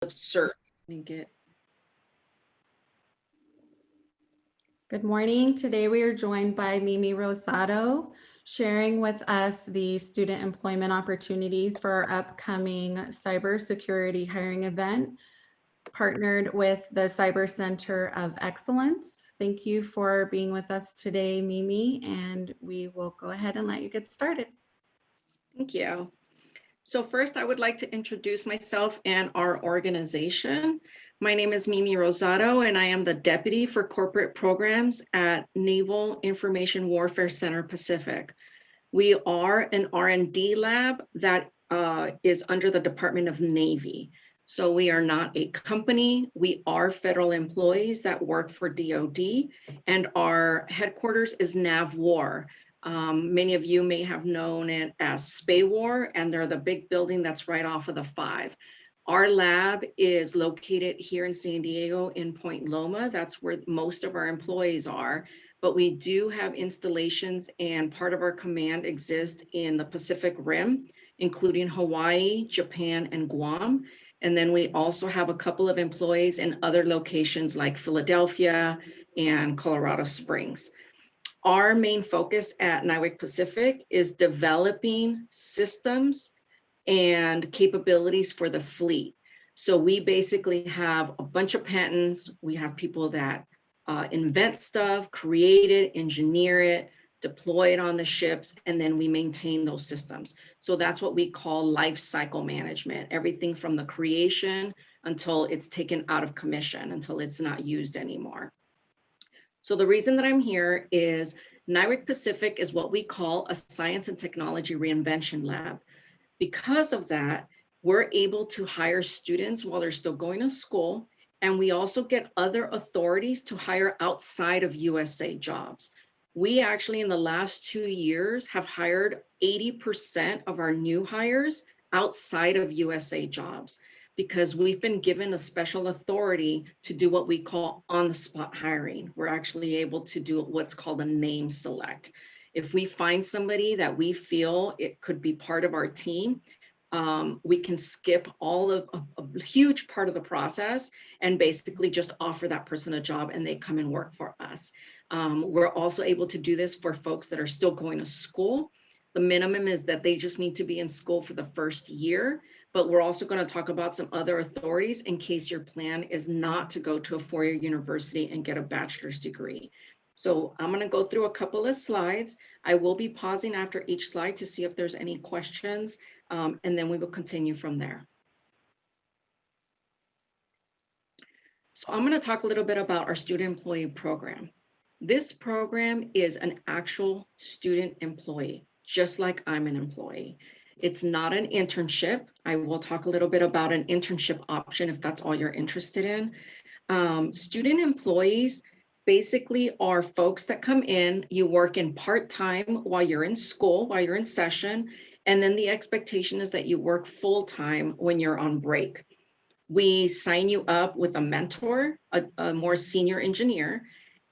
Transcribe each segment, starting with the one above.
of cert. Let me get. Good morning. Today we are joined by Mimi Rosado, sharing with us the student employment opportunities for our upcoming cybersecurity hiring event, partnered with the Cyber Center of Excellence. Thank you for being with us today, Mimi, and we will go ahead and let you get started. Thank you. So first, I would like to introduce myself and our organization. My name is Mimi Rosado, and I am the Deputy for Corporate Programs at Naval Information Warfare Center Pacific. We are an R&D lab that is under the Department of Navy. So we are not a company. We are federal employees that work for DoD, and our headquarters is NAVWAR. Many of you may have known it as SPAWAR, and they're the big building that's right off of the 5. Our lab is located here in San Diego in Point Loma. That's where most of our employees are. But we do have installations, and part of our command exists in the Pacific Rim, including Hawaii, Japan, and Guam. And then we also have a couple of employees in other locations like Philadelphia and Colorado Springs. Our main focus at NIWC Pacific is developing systems and capabilities for the fleet. So we basically have a bunch of patents. We have people that invent stuff, create it, engineer it, deploy it on the ships, and then we maintain those systems. So that's what we call life cycle management, everything from the creation until it's taken out of commission, until it's not used anymore. So the reason that I'm here is NIWC Pacific is what we call a science and technology reinvention lab. Because of that, we're able to hire students while they're still going to school, and we also get other authorities to hire outside of USA jobs. We actually, in the last 2 years, have hired 80% of our new hires outside of USA jobs, because we've been given a special authority to do what we call on-the-spot hiring. We're actually able to do what's called a name select. If we find somebody that we feel it could be part of our team, we can skip all of a huge part of the process and basically just offer that person a job and they come and work for us. We're also able to do this for folks that are still going to school. The minimum is that they just need to be in school for the first year, but we're also going to talk about some other authorities in case your plan is not to go to a four-year university and get a bachelor's degree. So I'm going to go through a couple of slides. I will be pausing after each slide to see if there's any questions, and then we will continue from there. So I'm going to talk a little bit about our student employee program. This program is an actual student employee, just like I'm an employee. It's not an internship. I will talk a little bit about an internship option if that's all you're interested in. Student employees basically are folks that come in, you work in part-time while you're in school, while you're in session, and then the expectation is that you work full-time when you're on break. We sign you up with a mentor, a more senior engineer,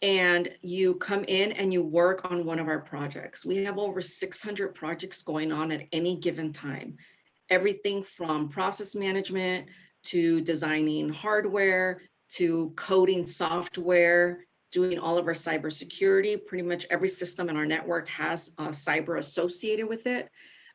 and you come in and you work on one of our projects. We have over 600 projects going on at any given time. Everything from process management to designing hardware to coding software, doing all of our cybersecurity. Pretty much every system in our network has cyber associated with it.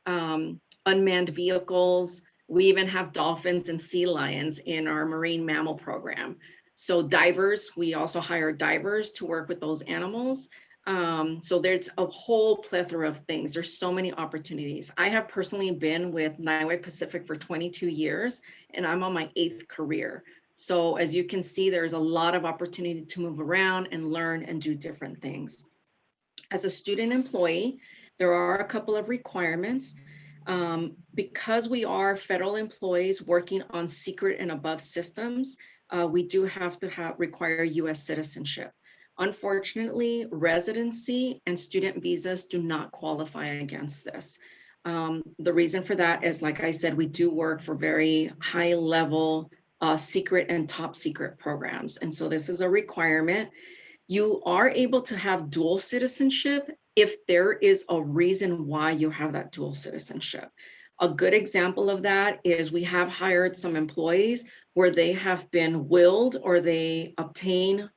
Unmanned vehicles. We even have dolphins and sea lions in our marine mammal program. So divers, we also hire divers to work with those animals. So there's a whole plethora of things. There's so many opportunities. I have personally been with NIWC Pacific for 22 years, and I'm on my 8th career. So as you can see, there's a lot of opportunity to move around and learn and do different things. As a student employee, there are a couple of requirements. Because we are federal employees working on secret and above systems, we do have to require US citizenship. Unfortunately, residency and student visas do not qualify against this. The reason for that is, like I said, we do work for very high level secret and top secret programs. And so this is a requirement. You are able to have dual citizenship if there is a reason why you have that dual citizenship. A good example of that is we have hired some employees where they have been willed or they obtain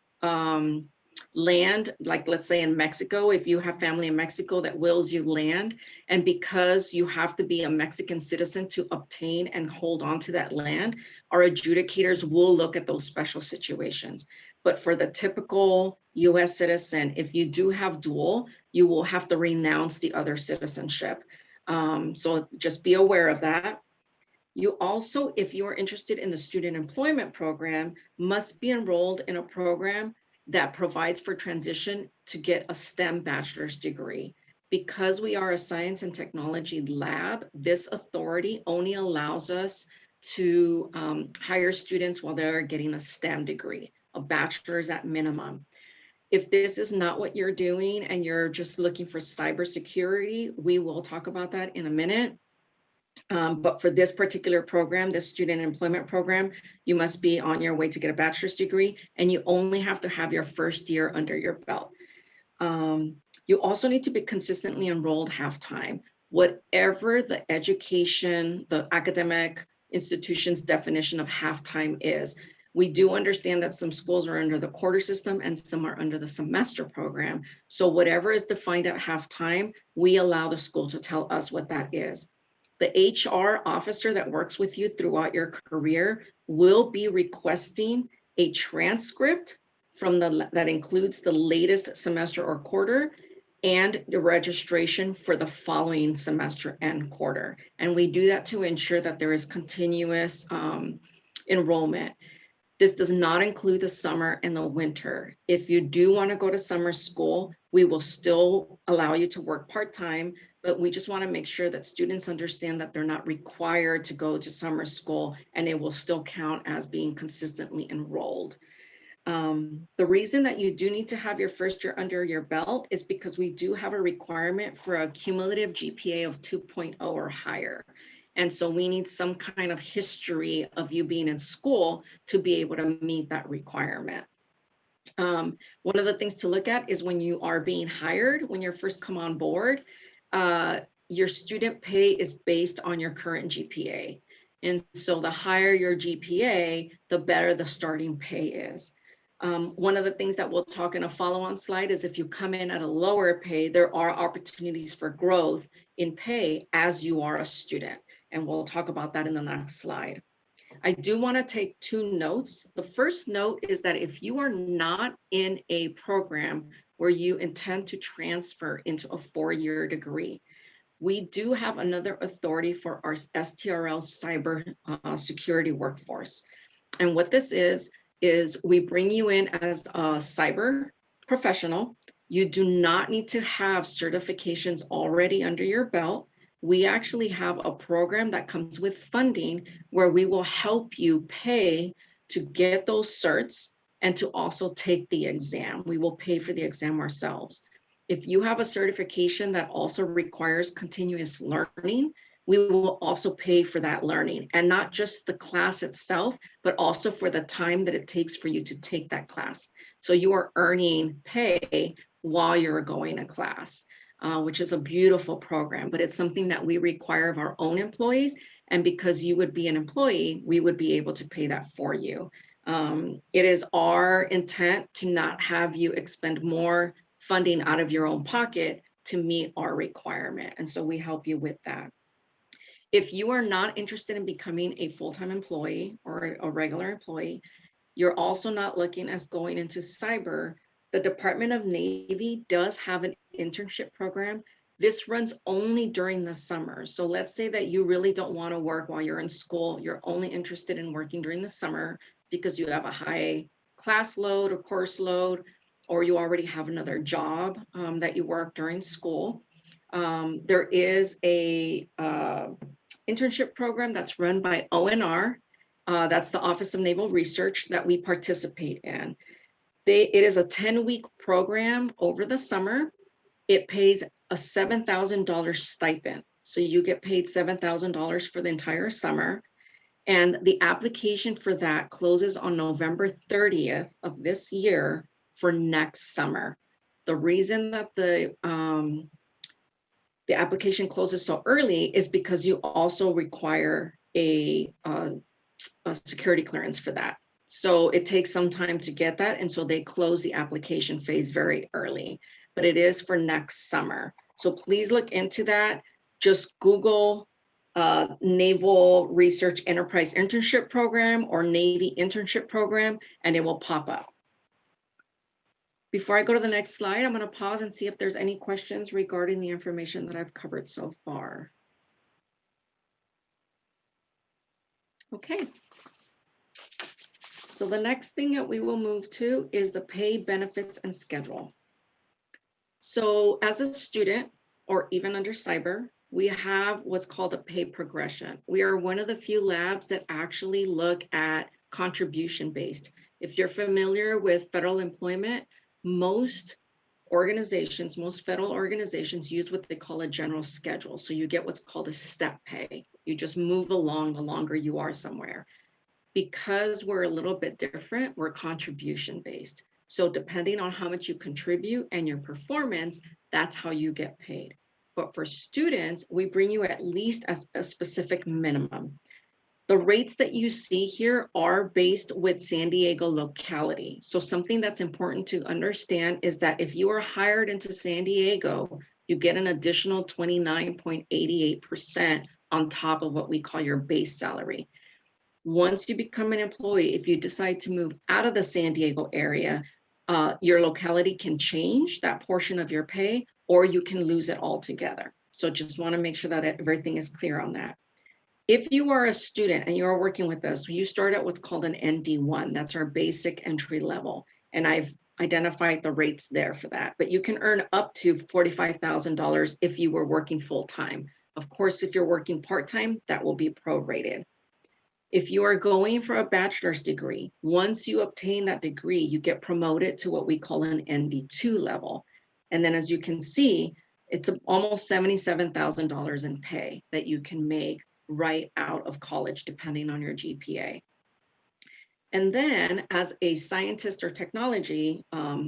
land, like let's say in Mexico, if you have family in Mexico that wills you land, and because you have to be a Mexican citizen to obtain and hold on to that land, our adjudicators will look at those special situations. But for the typical US citizen, if you do have dual, you will have to renounce the other citizenship. So just be aware of that. You also, if you are interested in the student employment program, must be enrolled in a program that provides for transition to get a STEM bachelor's degree. Because we are a science and technology lab, this authority only allows us to hire students while they're getting a STEM degree, a bachelor's at minimum. If this is not what you're doing and you're just looking for cybersecurity, we will talk about that in a minute. But for this particular program, this student employment program, you must be on your way to get a bachelor's degree, and you only have to have your first year under your belt. You also need to be consistently enrolled half-time. Whatever the education, the academic institution's definition of half-time is, we do understand that some schools are under the quarter system and some are under the semester program. So whatever is defined at half-time, we allow the school to tell us what that is. The HR officer that works with you throughout your career will be requesting a transcript from that includes the latest semester or quarter and the registration for the following semester and quarter. And we do that to ensure that there is continuous enrollment. This does not include the summer and the winter. If you do want to go to summer school, we will still allow you to work part-time, but we just want to make sure that students understand that they're not required to go to summer school and it will still count as being consistently enrolled. The reason that you do need to have your first year under your belt is because we do have a requirement for a cumulative GPA of 2.0 or higher. And so we need some kind of history of you being in school to be able to meet that requirement. One of the things to look at is when you are being hired, when you're first come on board, your student pay is based on your current GPA. And so the higher your GPA, the better the starting pay is. One of the things that we'll talk in a follow-on slide is if you come in at a lower pay, there are opportunities for growth in pay as you are a student. And we'll talk about that in the next slide. I do want to take two notes. The first note is that if you are not in a program where you intend to transfer into a 4-year degree, we do have another authority for our STRL Cybersecurity Workforce. And what this is we bring you in as a cyber professional. You do not need to have certifications already under your belt. We actually have a program that comes with funding where we will help you pay to get those certs and to also take the exam. We will pay for the exam ourselves. If you have a certification that also requires continuous learning, we will also pay for that learning, and not just the class itself, but also for the time that it takes for you to take that class. So you are earning pay while you're going to class, which is a beautiful program, but it's something that we require of our own employees. And because you would be an employee, we would be able to pay that for you. It is our intent to not have you expend more funding out of your own pocket to meet our requirement. And so we help you with that. If you are not interested in becoming a full-time employee or a regular employee, you're also not looking as going into cyber, the Department of Navy does have an internship program. This runs only during the summer. So let's say that you really don't want to work while you're in school. You're only interested in working during the summer because you have a high class load or course load, or you already have another job that you work during school. There is a internship program that's run by ONR. That's the Office of Naval Research that we participate in. It is a 10-week program over the summer. It pays a $7,000 stipend. So you get paid $7,000 for the entire summer. And the application for that closes on November 30th of this year for next summer. The reason that the application closes so early is because you also require a security clearance for that. So it takes some time to get that. And so they close the application phase very early, but it is for next summer. So please look into that. Just Google Naval Research Enterprise Internship Program or Navy Internship Program, and it will pop up. Before I go to the next slide, I'm going to pause and see if there's any questions regarding the information that I've covered so far. Okay. So the next thing that we will move to is the pay, benefits, and schedule. So as a student, or even under cyber, we have what's called a pay progression. We are one of the few labs that actually look at contribution-based. If you're familiar with federal employment, most organizations, most federal organizations use what they call a general schedule. So you get what's called a step pay. You just move along the longer you are somewhere. Because we're a little bit different, we're contribution-based. So depending on how much you contribute and your performance, that's how you get paid. But for students, we bring you at least as a specific minimum. The rates that you see here are based with San Diego locality. So something that's important to understand is that if you are hired into San Diego, you get an additional 29.88% on top of what we call your base salary. Once you become an employee, if you decide to move out of the San Diego area, your locality can change that portion of your pay, or you can lose it altogether. So just want to make sure that everything is clear on that. If you are a student and you're working with us, you start at what's called an ND1. That's our basic entry level. And I've identified the rates there for that. But you can earn up to $45,000 if you were working full time. Of course, if you're working part-time, that will be prorated. If you are going for a bachelor's degree, once you obtain that degree, you get promoted to what we call an ND2 level. And then as you can see, it's almost $77,000 in pay that you can make right out of college, depending on your GPA. And then as a scientist or technology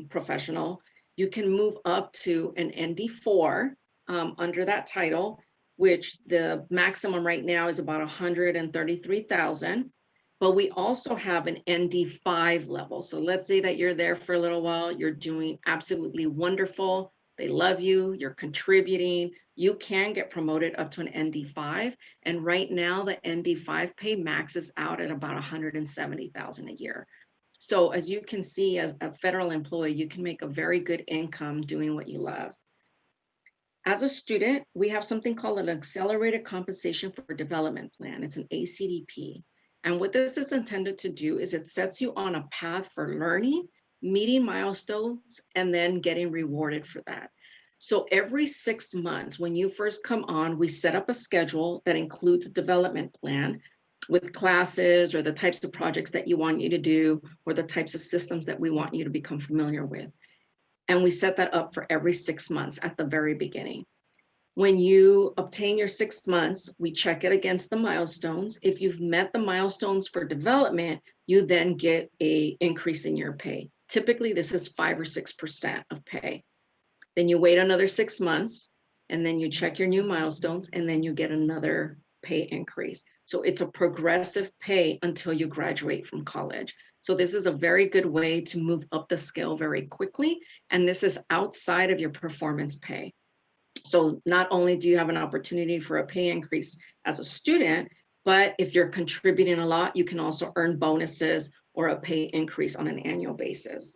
professional, you can move up to an ND4 under that title, which the maximum right now is about 133,000. But we also have an ND5 level. So let's say that you're there for a little while, you're doing absolutely wonderful. They love you, you're contributing, you can get promoted up to an ND5. And right now the ND5 pay maxes out at about 170,000 a year. So as you can see, as a federal employee, you can make a very good income doing what you love. As a student, we have something called an Accelerated Compensation for Development Plan. It's an ACDP. And what this is intended to do is it sets you on a path for learning, meeting milestones, and then getting rewarded for that. So every 6 months, when you first come on, we set up a schedule that includes a development plan with classes or the types of projects that you want you to do, or the types of systems that we want you to become familiar with. And we set that up for every 6 months at the very beginning. When you obtain your 6 months, we check it against the milestones. If you've met the milestones for development, you then get an increase in your pay. Typically, this is 5 or 6% of pay. Then you wait another 6 months, and then you check your new milestones, and then you get another pay increase. So it's a progressive pay until you graduate from college. So this is a very good way to move up the scale very quickly. And this is outside of your performance pay. So not only do you have an opportunity for a pay increase as a student, but if you're contributing a lot, you can also earn bonuses or a pay increase on an annual basis.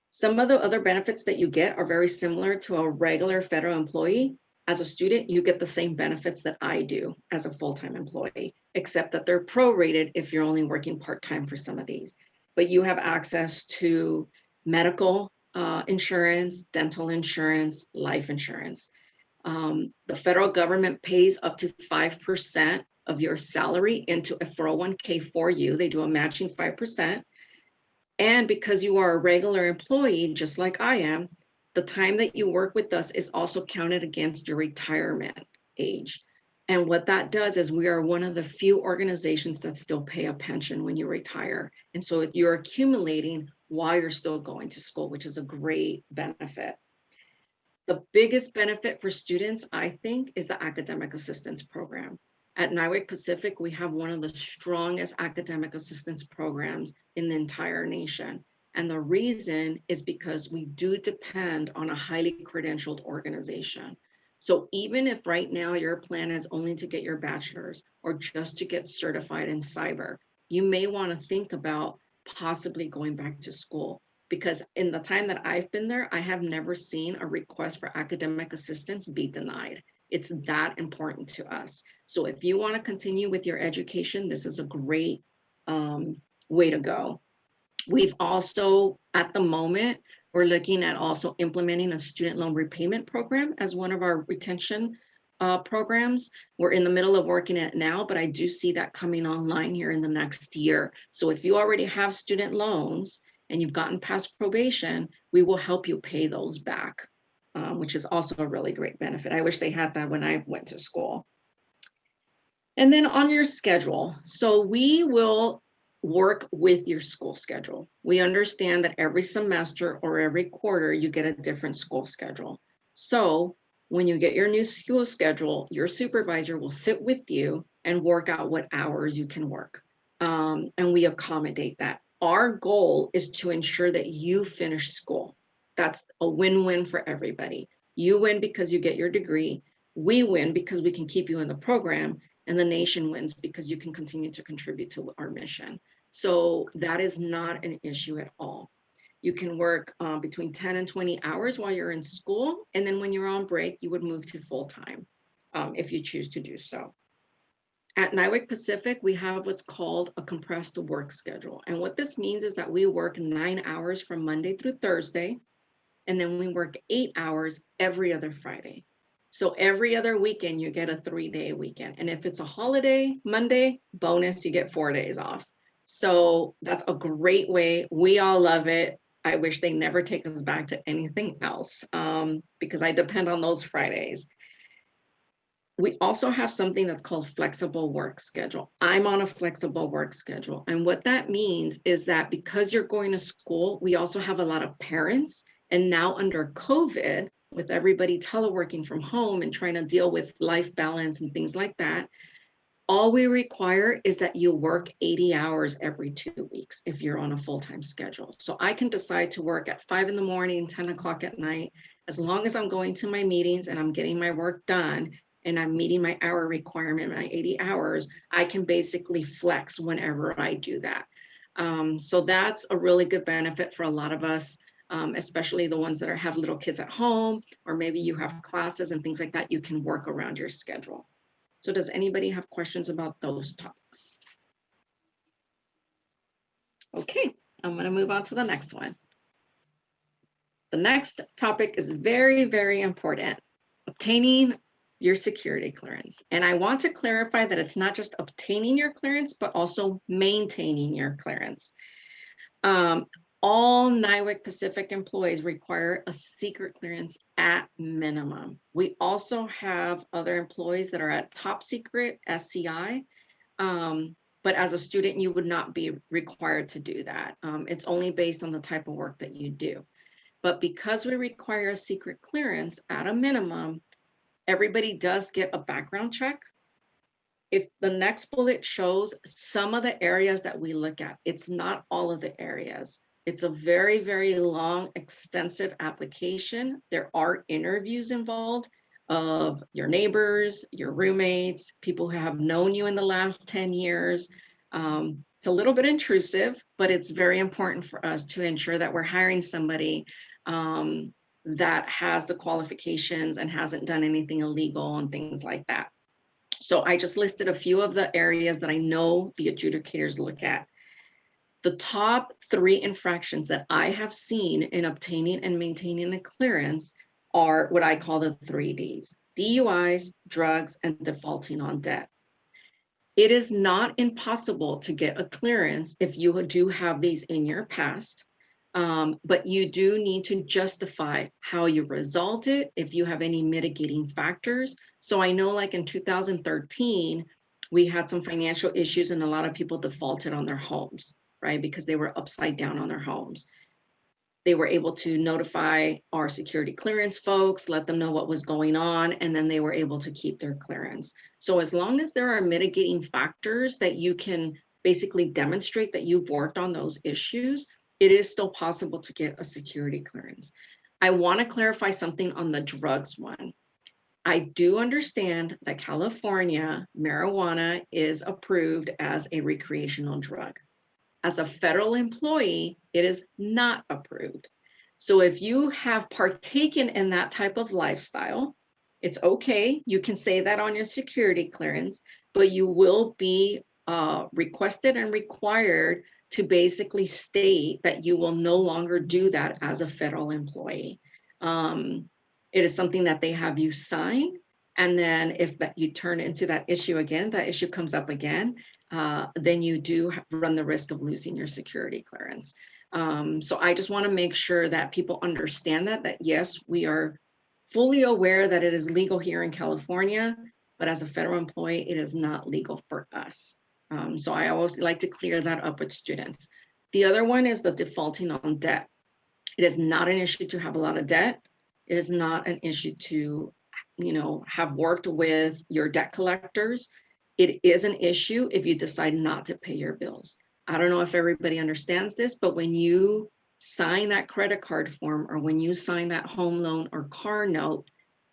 Some of the other benefits that you get are very similar to a regular federal employee. As a student, you get the same benefits that I do as a full-time employee, except that they're prorated if you're only working part-time for some of these. But you have access to medical insurance, dental insurance, life insurance. The federal government pays up to 5% of your salary into a 401k for you. They do a matching 5%. And because you are a regular employee, just like I am, the time that you work with us is also counted against your retirement age. And what that does is we are one of the few organizations that still pay a pension when you retire. And so you're accumulating while you're still going to school, which is a great benefit. The biggest benefit for students, I think, is the academic assistance program. At NIWIC Pacific, we have one of the strongest academic assistance programs in the entire nation. And the reason is because we do depend on a highly credentialed organization. So even if right now your plan is only to get your bachelor's or just to get certified in cyber, you may want to think about possibly going back to school, because in the time that I've been there, I have never seen a request for academic assistance be denied. It's that important to us. So if you want to continue with your education, this is a great way to go. We've also, at the moment, we're looking at also implementing a student loan repayment program as one of our retention programs. We're in the middle of working it now, but I do see that coming online here in the next year. So if you already have student loans and you've gotten past probation, we will help you pay those back, which is also a really great benefit. I wish they had that when I went to school. And then on your schedule, so we will work with your school schedule. We understand that every semester or every quarter, you get a different school schedule. So when you get your new school schedule, your supervisor will sit with you and work out what hours you can work. And we accommodate that. Our goal is to ensure that you finish school. That's a win-win for everybody. You win because you get your degree. We win because we can keep you in the program, and the nation wins because you can continue to contribute to our mission. So that is not an issue at all. You can work between 10 and 20 hours while you're in school. And then when you're on break, you would move to full-time if you choose to do so. At NIWIC Pacific, we have what's called a compressed work schedule. And what this means is that we work 9 hours from Monday through Thursday, and then we work 8 hours every other Friday. So every other weekend, you get a 3-day weekend. And if it's a holiday, Monday, bonus, you get 4 days off. So that's a great way. We all love it. I wish they never take us back to anything else because I depend on those Fridays. We also have something that's called flexible work schedule. I'm on a flexible work schedule. And what that means is that because you're going to school, we also have a lot of parents. And now under COVID, with everybody teleworking from home and trying to deal with life balance and things like that, all we require is that you work 80 hours every 2 weeks if you're on a full-time schedule. So I can decide to work at 5 in the morning, 10 o'clock at night, as long as I'm going to my meetings and I'm getting my work done and I'm meeting my hour requirement, my 80 hours, I can basically flex whenever I do that. So that's a really good benefit for a lot of us, especially the ones that have little kids at home, or maybe you have classes and things like that, you can work around your schedule. So does anybody have questions about those topics? Okay, I'm going to move on to the next one. The next topic is very, very important, obtaining your security clearance. And I want to clarify that it's not just obtaining your clearance, but also maintaining your clearance. All NIWIC Pacific employees require a secret clearance at minimum. We also have other employees that are at top secret, SCI, but as a student, you would not be required to do that. It's only based on the type of work that you do. But because we require a secret clearance at a minimum, everybody does get a background check. If the next bullet shows some of the areas that we look at, it's not all of the areas. It's a very, very long, extensive application. There are interviews involved of your neighbors, your roommates, people who have known you in the last 10 years. It's a little bit intrusive, but it's very important for us to ensure that we're hiring somebody that has the qualifications and hasn't done anything illegal and things like that. So I just listed a few of the areas that I know the adjudicators look at. The top 3 infractions that I have seen in obtaining and maintaining a clearance are what I call the 3 Ds: DUIs, drugs, and defaulting on debt. It is not impossible to get a clearance if you do have these in your past, but you do need to justify how you resolved it, if you have any mitigating factors. So I know like in 2013, we had some financial issues and a lot of people defaulted on their homes, right? Because they were upside down on their homes. They were able to notify our security clearance folks, let them know what was going on, and then they were able to keep their clearance. So as long as there are mitigating factors that you can basically demonstrate that you've worked on those issues, it is still possible to get a security clearance. I want to clarify something on the drugs one. I do understand that California, marijuana is approved as a recreational drug. As a federal employee, it is not approved. So if you have partaken in that type of lifestyle, it's okay. You can say that on your security clearance, but you will be requested and required to basically state that you will no longer do that as a federal employee. It is something that they have you sign. And then if that you turn into that issue again, that issue comes up again, then you do run the risk of losing your security clearance. So I just want to make sure that people understand that yes, we are fully aware that it is legal here in California, but as a federal employee, it is not legal for us. So I always like to clear that up with students. The other one is the defaulting on debt. It is not an issue to have a lot of debt. It is not an issue to, have worked with your debt collectors. It is an issue if you decide not to pay your bills. I don't know if everybody understands this, but when you sign that credit card form or when you sign that home loan or car note,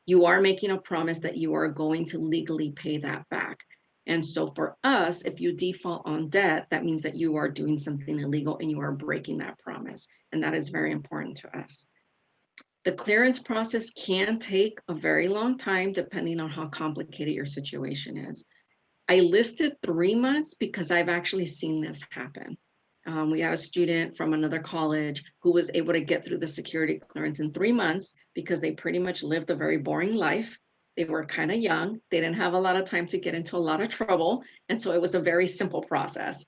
you are making a promise that you are going to legally pay that back. And so for us, if you default on debt, that means that you are doing something illegal and you are breaking that promise. And that is very important to us. The clearance process can take a very long time depending on how complicated your situation is. I listed 3 months because I've actually seen this happen. We had a student from another college who was able to get through the security clearance in 3 months because they pretty much lived a very boring life. They were kind of young. They didn't have a lot of time to get into a lot of trouble. And so it was a very simple process.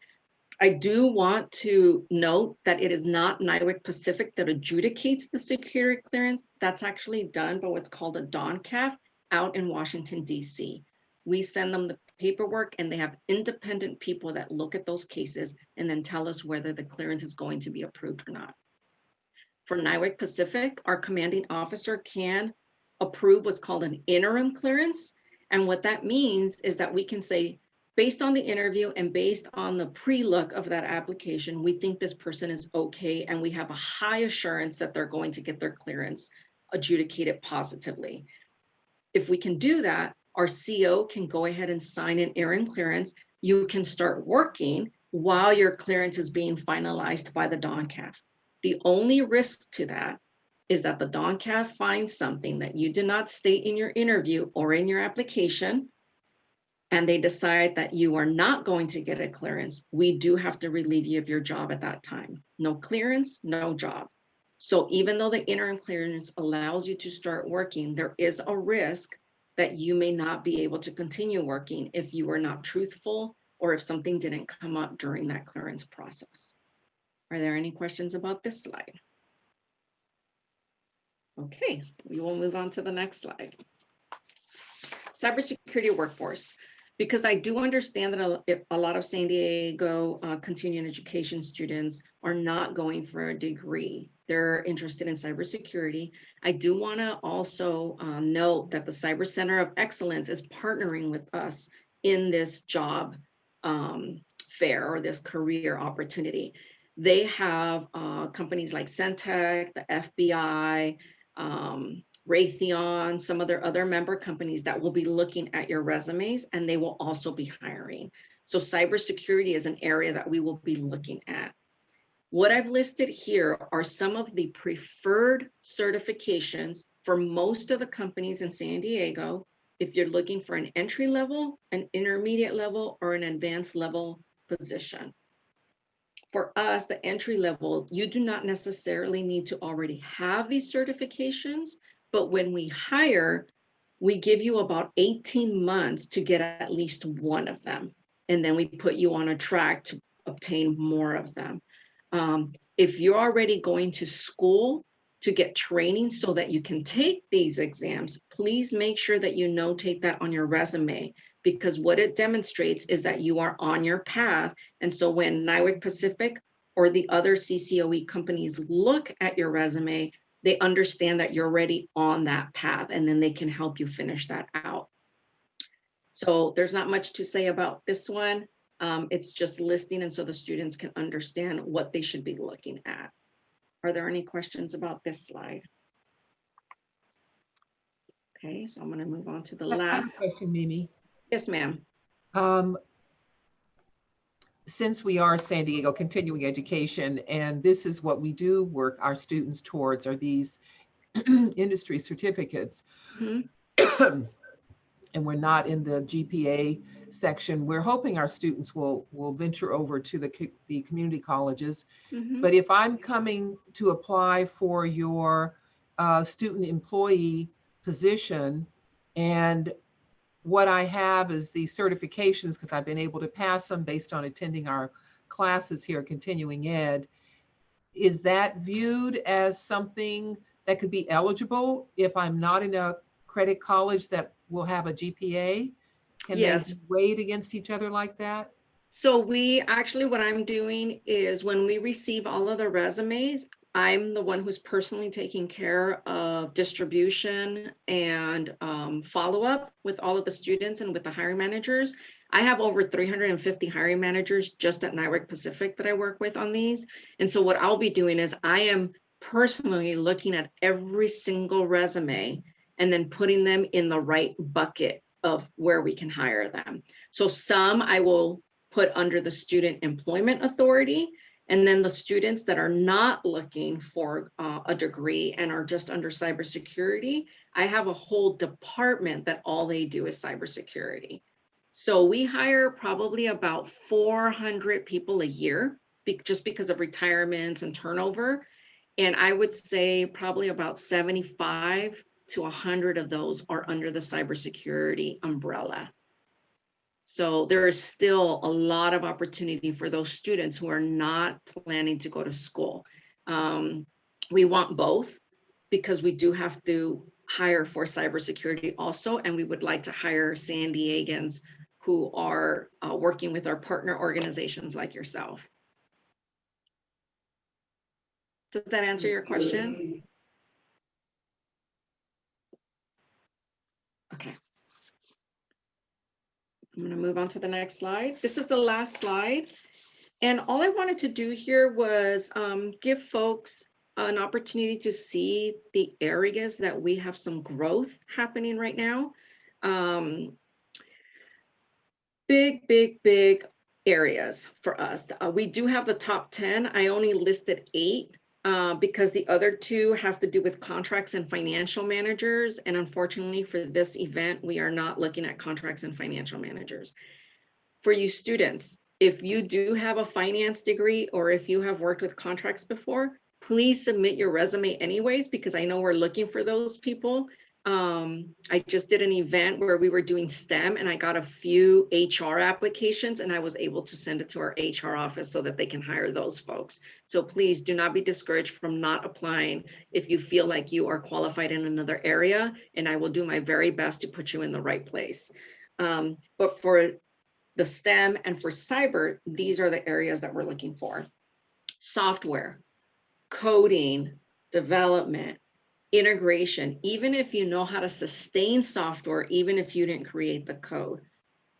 I do want to note that it is not NIWC Pacific that adjudicates the security clearance. That's actually done by what's called a DONCAF out in Washington, D.C. We send them the paperwork and they have independent people that look at those cases and then tell us whether the clearance is going to be approved or not. For NIWC Pacific, our commanding officer can approve what's called an interim clearance. And what that means is that we can say, based on the interview and based on the pre-look of that application, we think this person is okay and we have a high assurance that they're going to get their clearance adjudicated positively. If we can do that, our CO can go ahead and sign an interim clearance. You can start working while your clearance is being finalized by the DONCAF. The only risk to that is that the DONCAF finds something that you did not state in your interview or in your application, and they decide that you are not going to get a clearance. We do have to relieve you of your job at that time. No clearance, no job. So even though the interim clearance allows you to start working, there is a risk that you may not be able to continue working if you were not truthful or if something didn't come up during that clearance process. Are there any questions about this slide? Okay, we will move on to the next slide. Cybersecurity workforce. Because I do understand that a lot of San Diego continuing education students are not going for a degree. They're interested in cybersecurity. I do want to also note that the Cyber Center of Excellence is partnering with us in this job fair or this career opportunity. They have companies like Centec, the FBI, Raytheon, some of their other member companies that will be looking at your resumes, and they will also be hiring. So cybersecurity is an area that we will be looking at. What I've listed here are some of the preferred certifications for most of the companies in San Diego, if you're looking for an entry level, an intermediate level, or an advanced level position. For us, the entry level, you do not necessarily need to already have these certifications, but when we hire, we give you about 18 months to get at least one of them. And then we put you on a track to obtain more of them. If you're already going to school to get training so that you can take these exams, please make sure that you notate that on your resume, because what it demonstrates is that you are on your path. And so when NIWC Pacific or the other CCOE companies look at your resume, they understand that you're already on that path, and then they can help you finish that out. So there's not much to say about this one. It's just listing, and so the students can understand what they should be looking at. Are there any questions about this slide? Okay, so I'm going to move on to the I have a last. question, Mimi. Yes, ma'am. Since we are San Diego continuing education, and this is what we do work our students towards, are these industry certificates. Mhm. And we're not in the GPA section. We're hoping our students will venture over to the community colleges. Mhm. But if I'm coming to apply for your student employee position, and what I have is the certifications, because I've been able to pass them based on attending our classes here, continuing ed, is that viewed as something that could be eligible if I'm not in a credit college that will have a GPA? Can Yes. they be weighed against each other like that? So we actually, what I'm doing is when we receive all of the resumes, I'm the one who's personally taking care of distribution and follow-up with all of the students and with the hiring managers. I have over 350 hiring managers just at NIWC Pacific that I work with on these. And so what I'll be doing is I am personally looking at every single resume and then putting them in the right bucket of where we can hire them. So some I will put under the Student Employment Authority, and then the students that are not looking for a degree and are just under cybersecurity, I have a whole department that all they do is cybersecurity. So we hire probably about 400 people a year just because of retirements and turnover. And I would say probably about 75 to 100 of those are under the cybersecurity umbrella. So there is still a lot of opportunity for those students who are not planning to go to school. We want both because we do have to hire for cybersecurity also, and we would like to hire San Diegans who are working with our partner organizations like yourself. Does that answer your question? Okay. I'm going to move on to the next slide. This is the last slide. And all I wanted to do here was give folks an opportunity to see the areas that we have some growth happening right now. Big areas for us. We do have the top 10. I only listed 8 because the other 2 have to do with contracts and financial managers. And unfortunately for this event, we are not looking at contracts and financial managers. For you students, if you do have a finance degree or if you have worked with contracts before, please submit your resume anyways, because I know we're looking for those people. I just did an event where we were doing STEM and I got a few HR applications and I was able to send it to our HR office so that they can hire those folks. So please do not be discouraged from not applying if you feel like you are qualified in another area, and I will do my very best to put you in the right place. But for the STEM and for cyber, these are the areas that we're looking for. Software, coding, development, integration, even if you know how to sustain software, even if you didn't create the code,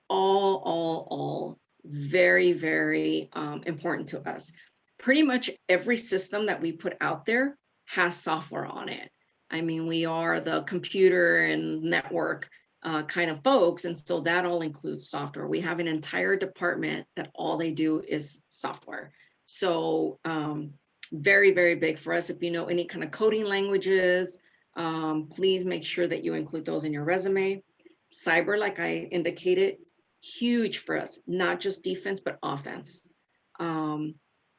all very important to us. Pretty much every system that we put out there has software on it. I mean, we are the computer and network kind of folks, and so that all includes software. We have an entire department that all they do is software. So very big for us. If you know any kind of coding languages, please make sure that you include those in your resume. Cyber, like I indicated, huge for us, not just defense, but offense.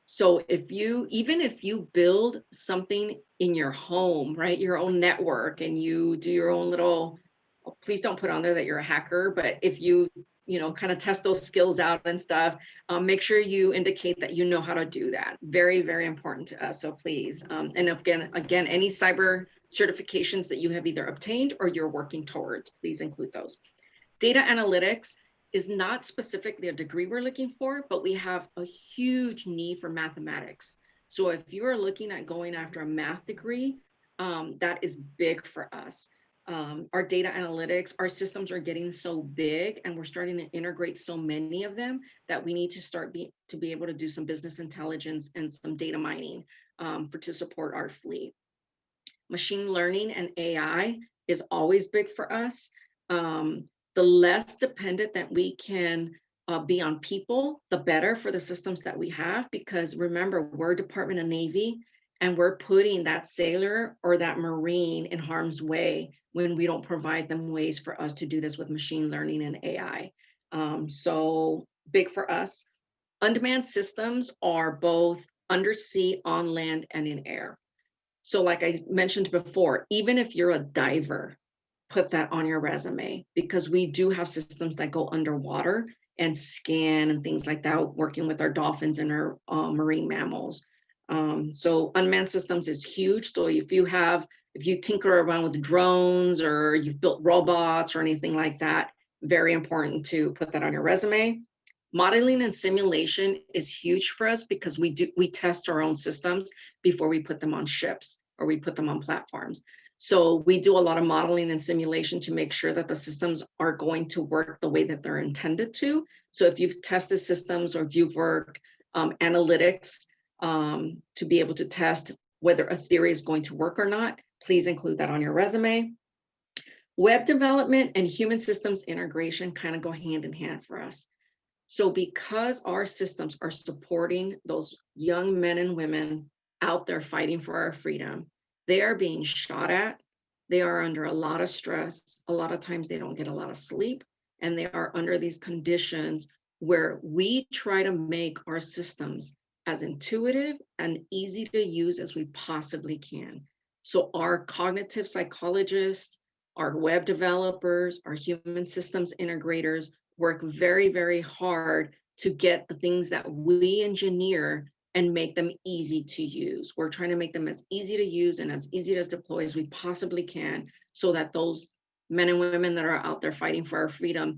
So even if you build something in your home, right, your own network, and you do your own little, please don't put on there that you're a hacker, but if you kind of test those skills out and stuff, make sure you indicate that you know how to do that. Very important to us, so please. And again, any cyber certifications that you have either obtained or you're working towards, please include those. Data analytics is not specifically a degree we're looking for, but we have a huge need for mathematics. So if you are looking at going after a math degree, that is big for us. Our data analytics, our systems are getting so big, and we're starting to integrate so many of them that we need to be able to do some business intelligence and some data mining to support our fleet. Machine learning and AI is always big for us. The less dependent that we can be on people, the better for the systems that we have, because remember, we're Department of Navy, and we're putting that sailor or that Marine in harm's way when we don't provide them ways for us to do this with machine learning and AI. So big for us. Unmanned systems are both undersea, on land, and in air. So like I mentioned before, even if you're a diver, put that on your resume, because we do have systems that go underwater and scan and things like that, working with our dolphins and our marine mammals. So unmanned systems is huge. So if you tinker around with drones, or you've built robots or anything like that, very important to put that on your resume. Modeling and simulation is huge for us, because we test our own systems before we put them on ships or we put them on platforms. So we do a lot of modeling and simulation to make sure that the systems are going to work the way that they're intended to. So if you've tested systems, or if you've worked analytics to be able to test whether a theory is going to work or not, please include that on your resume. Web development and human systems integration kind of go hand in hand for us. So because our systems are supporting those young men and women out there fighting for our freedom, they are being shot at, they are under a lot of stress, a lot of times they don't get a lot of sleep, and they are under these conditions where we try to make our systems as intuitive and easy to use as we possibly can. So our cognitive psychologists, our web developers, our human systems integrators work very, very hard to get the things that we engineer and make them easy to use. We're trying to make them as easy to use and as easy to deploy as we possibly can, so that those men and women that are out there fighting for our freedom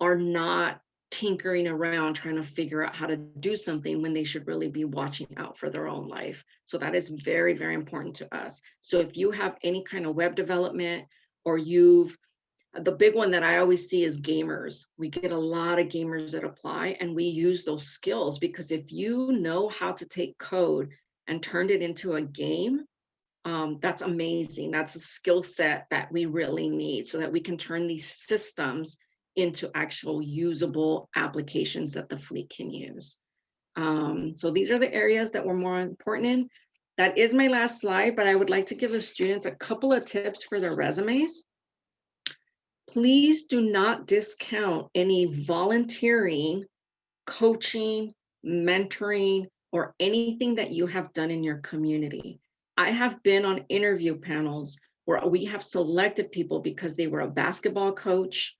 are not tinkering around trying to figure out how to do something when they should really be watching out for their own life. So that is very, very important to us. So if you have any kind of web development, or the big one that I always see is gamers. We get a lot of gamers that apply, and we use those skills, because if you know how to take code and turn it into a game, that's amazing. That's a skill set that we really need, so that we can turn these systems into actual usable applications that the fleet can use. So these are the areas that we're more important in. That is my last slide, but I would like to give the students a couple of tips for their resumes. Please do not discount any volunteering, coaching, mentoring, or anything that you have done in your community. I have been on interview panels where we have selected people because they were a basketball coach,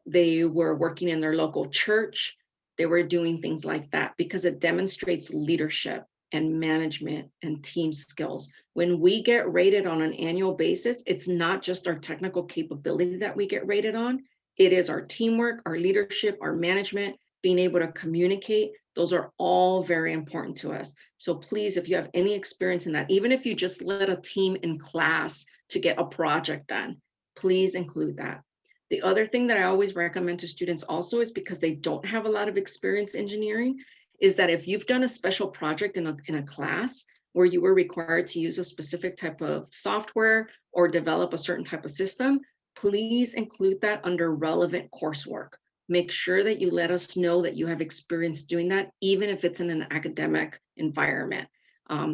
they were working in their local church, they were doing things like that, because it demonstrates leadership and management and team skills. When we get rated on an annual basis, it's not just our technical capability that we get rated on, it is our teamwork, our leadership, our management, being able to communicate. Those are all very important to us. So please, if you have any experience in that, even if you just led a team in class to get a project done, please include that. The other thing that I always recommend to students also is, because they don't have a lot of experience engineering, is that if you've done a special project in a class where you were required to use a specific type of software or develop a certain type of system, please include that under relevant coursework. Make sure that you let us know that you have experience doing that, even if it's in an academic environment.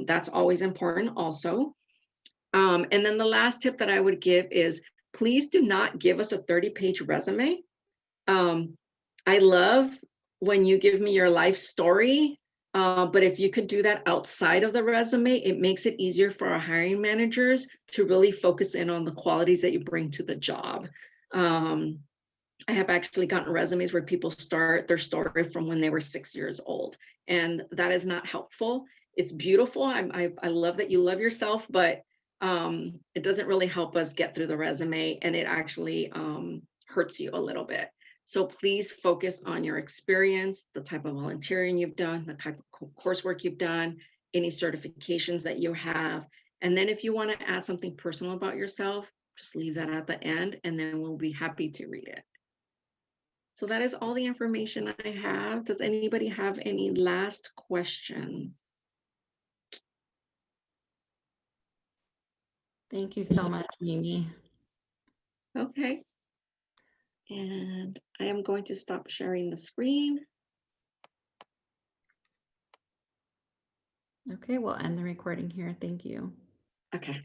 That's always important also. And then the last tip that I would give is, please do not give us a 30-page resume. I love when you give me your life story, but if you could do that outside of the resume, it makes it easier for our hiring managers to really focus in on the qualities that you bring to the job. I have actually gotten resumes where people start their story from when they were 6 years old, and that is not helpful. It's beautiful. I love that you love yourself, but it doesn't really help us get through the resume, and it actually hurts you a little bit. So please focus on your experience, the type of volunteering you've done, the type of coursework you've done, any certifications that you have. And then if you want to add something personal about yourself, just leave that at the end, and then we'll be happy to read it. So that is all the information I have. Does anybody have any last questions? Thank you so much, Mimi. Okay. And I am going to stop sharing the screen. Okay, we'll end the recording here. Thank you. Okay.